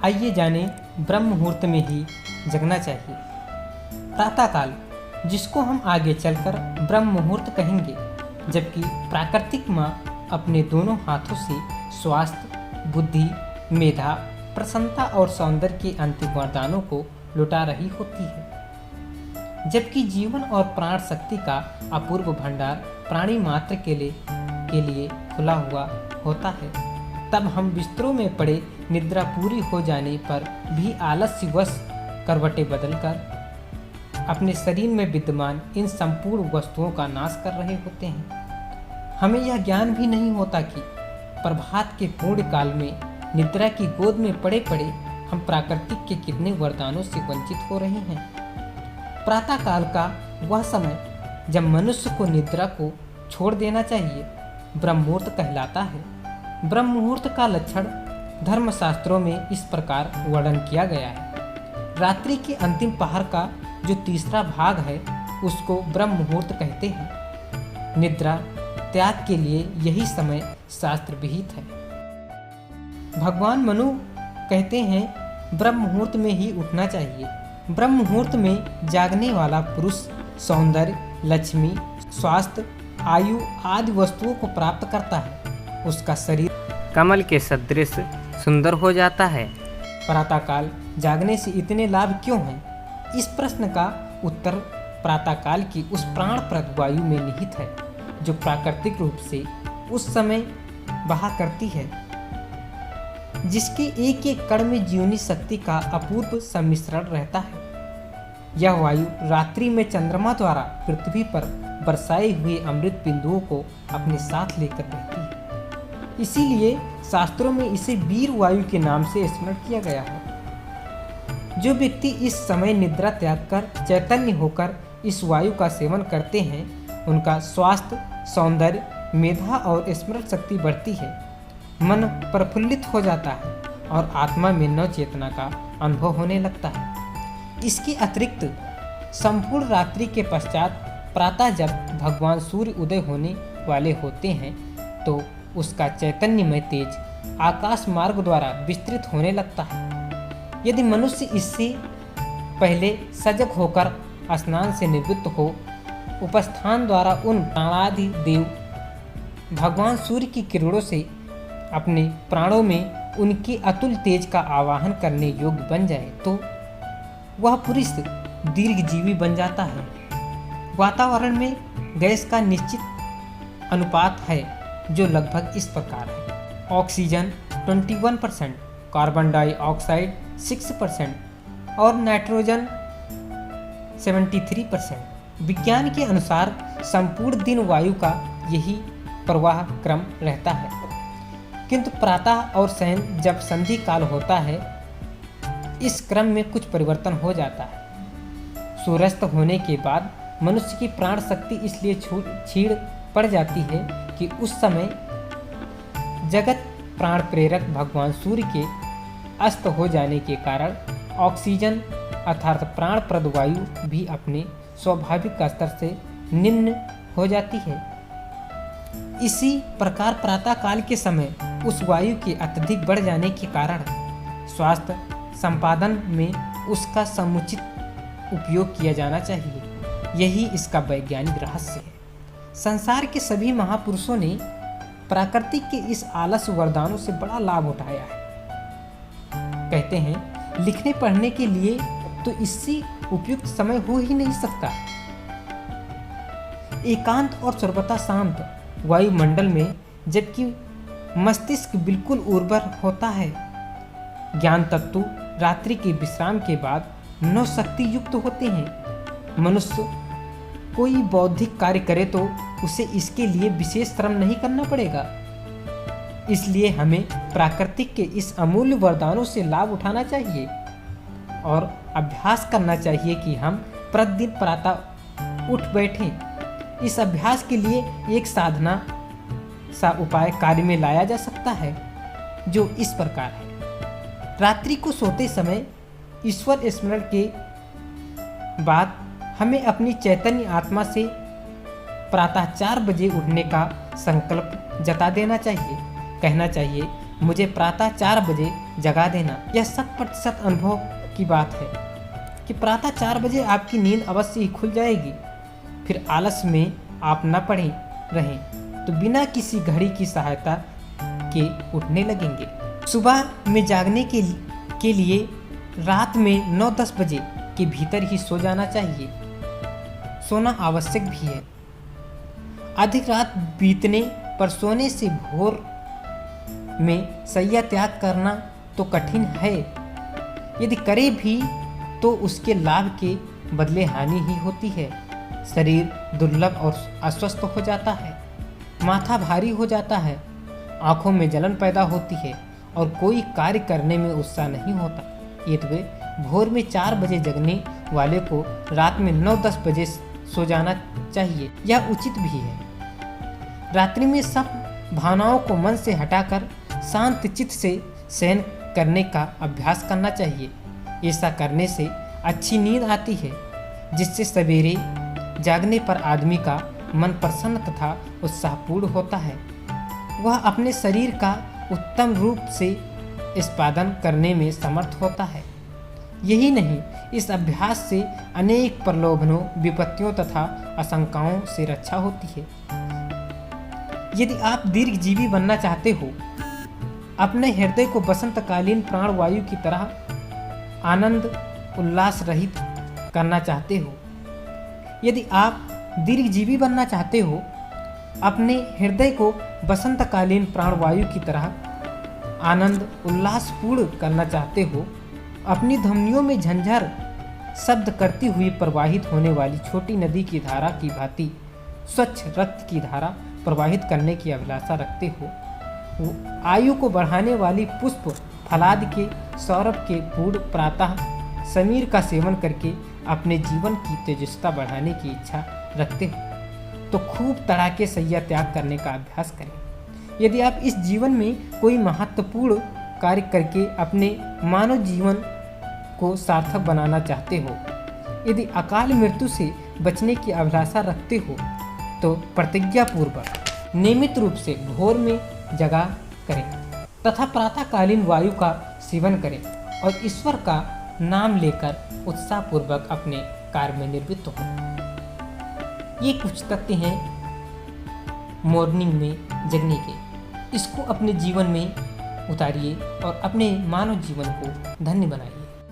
आइए जाने ब्रह्म मुहूर्त में ही जगना चाहिए। प्रातःकाल, जिसको हम आगे चलकर ब्रह्म मुहूर्त कहेंगे, जबकि प्राकृतिक माँ अपने दोनों हाथों से स्वास्थ्य, बुद्धि, मेधा, प्रसन्नता और सौंदर्य के अंतिम वरदानों को लुटा रही होती है। जबकि जीवन और प्राण शक्ति का अपूर्व भंडार प्राणी मात्र के लिए खुला हुआ होता है, तब हम बिस्तरों में पड़े निद्रा पूरी हो जाने पर भी आलस्यवश करवटें बदलकर अपने शरीर में विद्यमान इन संपूर्ण वस्तुओं का नाश कर रहे होते हैं। हमें यह ज्ञान भी नहीं होता कि प्रभात के पूर्ण काल में निद्रा की गोद में पड़े पड़े हम प्राकृतिक के कितने वरदानों से वंचित हो रहे हैं। प्रातःकाल का वह समय जब मनुष्य को निद्रा को छोड़ देना चाहिए ब्रह्म मुहूर्त कहलाता है। ब्रह्म मुहूर्त का लक्षण धर्मशास्त्रों में इस प्रकार वर्णन किया गया है। रात्रि के अंतिम पहर का जो तीसरा भाग है उसको ब्रह्म मुहूर्त कहते हैं। निद्रा त्याग के लिए यही समय शास्त्र विहित है। भगवान मनु कहते हैं ब्रह्म मुहूर्त में ही उठना चाहिए। ब्रह्म मुहूर्त में जागने वाला पुरुष सौंदर्य, लक्ष्मी, स्वास्थ्य, आयु आदि वस्तुओं को प्राप्त करता है। उसका शरीर कमल के सदृश सुंदर हो जाता है। प्रातःकाल जागने से इतने लाभ क्यों हैं? इस प्रश्न का उत्तर प्रातःकाल की उस प्राणप्रद वायु में निहित है जो प्राकृतिक रूप से उस समय बहा करती है, जिसके एक एक कण में जीवनी शक्ति का अपूर्व सम्मिश्रण रहता है। यह वायु रात्रि में चंद्रमा द्वारा पृथ्वी पर बरसाए हुए अमृत बिंदुओं को अपने साथ लेकर बहती है। इसीलिए शास्त्रों में इसे वीर वायु के नाम से स्मरण किया गया है। जो व्यक्ति इस समय निद्रा त्याग कर चैतन्य होकर इस वायु का सेवन करते हैं, उनका स्वास्थ्य, सौंदर्य, मेधा और स्मरण शक्ति बढ़ती है। मन प्रफुल्लित हो जाता है और आत्मा में नव चेतना का अनुभव होने लगता है। इसके अतिरिक्त संपूर्ण रात्रि के पश्चात प्रातः जब भगवान सूर्य उदय होने वाले होते हैं तो उसका चैतन्यमय तेज आकाश मार्ग द्वारा विस्तृत होने लगता है। यदि मनुष्य इससे पहले सजग होकर स्नान से निवृत्त हो उपस्थान द्वारा उन प्राणादि देव भगवान सूर्य की किरणों से अपने प्राणों में उनके अतुल तेज का आवाहन करने योग्य बन जाए तो वह पुरुष दीर्घजीवी बन जाता है। वातावरण में गैस का निश्चित अनुपात है जो लगभग इस प्रकार है: ऑक्सीजन 21%, कार्बन डाइऑक्साइड 6% और नाइट्रोजन 73%। विज्ञान के अनुसार संपूर्ण दिन वायु का यही प्रवाह क्रम रहता है, किंतु प्रातः और शयन जब संधि काल होता है इस क्रम में कुछ परिवर्तन हो जाता है। सूर्यास्त होने के बाद मनुष्य की प्राण शक्ति इसलिए क्षीण पड़ जाती है कि उस समय जगत प्राण प्रेरक भगवान सूर्य के अस्त हो जाने के कारण ऑक्सीजन अर्थात प्राणप्रद वायु भी अपने स्वाभाविक स्तर से निम्न हो जाती है। इसी प्रकार प्रातः काल के समय उस वायु के अत्यधिक बढ़ जाने के कारण स्वास्थ्य संपादन में उसका समुचित उपयोग किया जाना चाहिए। यही इसका वैज्ञानिक रहस्य है। संसार के सभी महापुरुषों ने प्राकृतिक के इस आलस्य वरदानों से बड़ा लाभ उठाया है। कहते हैं लिखने पढ़ने के लिए तो इससे उपयुक्त समय हो ही नहीं सकता। एकांत और सर्वथा शांत वायुमंडल में जबकि मस्तिष्क बिल्कुल उर्वर होता है, ज्ञान तत्व रात्रि के विश्राम के बाद नव शक्ति युक्त होते हैं। मनुष्य कोई बौद्धिक कार्य करे तो उसे इसके लिए विशेष श्रम नहीं करना पड़ेगा। इसलिए हमें प्राकृतिक के इस अमूल्य वरदानों से लाभ उठाना चाहिए और अभ्यास करना चाहिए कि हम प्रतिदिन प्रातः उठ बैठें। इस अभ्यास के लिए एक साधना सा उपाय कार्य में लाया जा सकता है जो इस प्रकार है। रात्रि को सोते समय ईश्वर स्मरण के बाद हमें अपनी चैतन्य आत्मा से प्रातः 4 बजे उठने का संकल्प जता देना चाहिए। कहना चाहिए मुझे प्रातः 4 बजे जगा देना। यह 100% अनुभव की बात है कि प्रातः 4 बजे आपकी नींद अवश्य ही खुल जाएगी। फिर आलस में आप न पड़े रहें तो बिना किसी घड़ी की सहायता के उठने लगेंगे। सुबह में जागने के लिए रात में 9-10 बजे के भीतर ही सो जाना चाहिए। सोना आवश्यक भी है। अधिक रात बीतने पर सोने से भोर में शैया त्याग करना तो कठिन है। यदि करे भी तो उसके लाभ के बदले हानि ही होती है। शरीर दुर्लभ और अस्वस्थ हो जाता है, माथा भारी हो जाता है, आंखों में जलन पैदा होती है और कोई कार्य करने में उत्साह नहीं होता। यद्यपि भोर में 4 बजे जगने वाले को रात में 9-10 बजे सो जाना चाहिए, यह उचित भी है। रात्रि में सब भावनाओं को मन से हटाकर शांत चित्त से शयन करने का अभ्यास करना चाहिए। ऐसा करने से अच्छी नींद आती है, जिससे सवेरे जागने पर आदमी का मन प्रसन्न तथा उत्साहपूर्ण होता है। वह अपने शरीर का उत्तम रूप से स्पादन करने में समर्थ होता है। यही नहीं, इस अभ्यास से अनेक प्रलोभनों, विपत्तियों तथा आशंकाओं से रक्षा होती है। यदि आप दीर्घजीवी बनना चाहते हो, अपने हृदय को बसंतकालीन प्राणवायु की तरह आनंद उल्लास रहित करना चाहते हो, यदि आप दीर्घजीवी बनना चाहते हो, अपने हृदय को बसंतकालीन प्राणवायु की तरह आनंद उल्लासपूर्ण करना चाहते हो, अपनी धमनियों में झंझर शब्द करती हुई प्रवाहित होने वाली छोटी नदी की धारा की भांति स्वच्छ रक्त की धारा प्रवाहित करने की अभिलाषा रखते हो, आयु को बढ़ाने वाली पुष्प फलादि के सौरभ के पूर्ण प्रातः समीर का सेवन करके अपने जीवन की तेजस्विता बढ़ाने की इच्छा रखते हो, तो खूब तड़ाके शैया त्याग करने का अभ्यास करें। यदि आप इस जीवन में कोई महत्वपूर्ण कार्य करके अपने मानव जीवन को सार्थक बनाना चाहते हो, यदि अकाल मृत्यु से बचने की अभिलाषा रखते हो, तो प्रतिज्ञापूर्वक नियमित रूप से भोर में जगा करें तथा प्रातःकालीन वायु का सेवन करें और ईश्वर का नाम लेकर उत्साहपूर्वक अपने कार्य में निवृत्त हो। ये कुछ तथ्य हैं मॉर्निंग में जगने के। इसको अपने जीवन में उतारिए और अपने मानव जीवन को धन्य बनाइए।